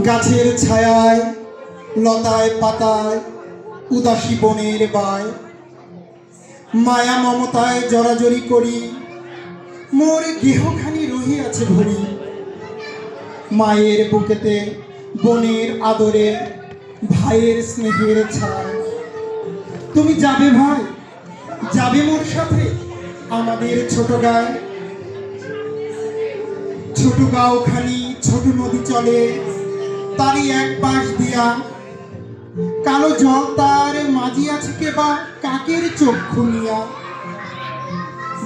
গাছের ছায়ায় লতায় পাতায় উদাসী বনের বায় মায়া মমতায় জড়াজড়ি করি মোর গেহখানি রহিয়াছে ভরি। মায়ের বুকেতে বনের আদরে ভাইয়ের স্নেহের ছায়। তুমি যাবে ভাই, যাবে মোর সাথে আমাদের ছোট গাঁয়। ছোট গাঁওখানি ছোট নদী চলে তারই এক পাশ দিয়া, কালো জল তার মাঝি আছে কেবা কাকের চক্ষু নিয়া।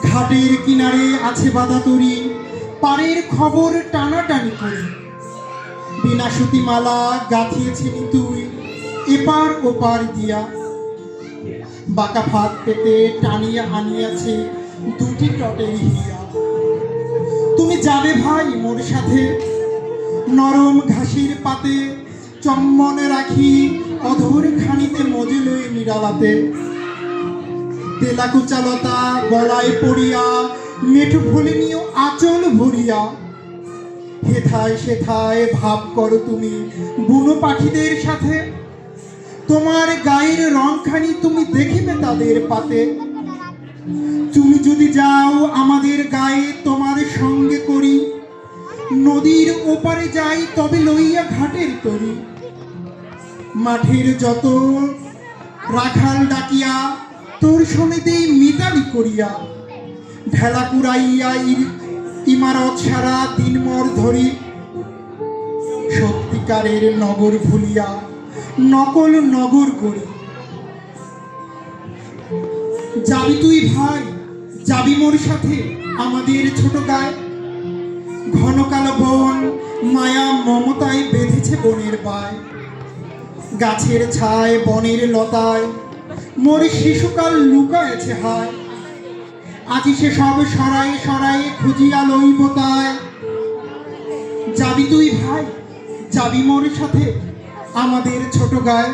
ঘাটের কিনারে আছে বাঁধা তরি, পাড়ের খবর টানাটানি করি। বিনা সুতিমালা গাঁথিয়েছিলি তুই এপার ওপার দিয়া, বাঁকা ফাঁক পেতে টানিয়া আনিয়াছে দুটি টটের হিয়া। তুমি যাবে ভাই মোর সাথে নরম ঘাসির পাতে, চম্মনে রাখি অধর খানিতে মজে লই নিরালাতে। তেলাকুচালতা গলায় পড়িয়া মেঠু ভুলে নিও আঁচল ভরিয়া। হেথায় সেথায় ভাব করো তুমি বুনো পাখিদের সাথে, তোমার গায়ের রংখানি তুমি দেখিবে তাদের পাতে। তুমি যদি যাও আমাদের গায়ে তোমার সঙ্গে করি, নদীর ওপারে যাই তবে লইয়া ঘাটের তরি। মাঠের যত রাখাল ডাকিয়া তোর সমেতেই মিতালি করিয়া, ঢেলা কুড়াইয়া ইমারত সারা দিনমর ধরি। সত্যিকারের নগর ভুলিয়া নকল নগর করি। যাবি তুই ভাই, যাবি মোর সাথে আমাদের ছোট গাঁয়। ঘন কালো বন মায়া মমতায় বেঁধেছে বনের বায়। গাছের ছায় বনের লতায় মোর শিশুকাল লুকায়েছে হায়। আজি সে সব সরায়ে সরায়ে খুঁজিয়া লইব তায়। যাবি তুই ভাই, যাবি মোর সাথে আমাদের ছোট গাঁয়।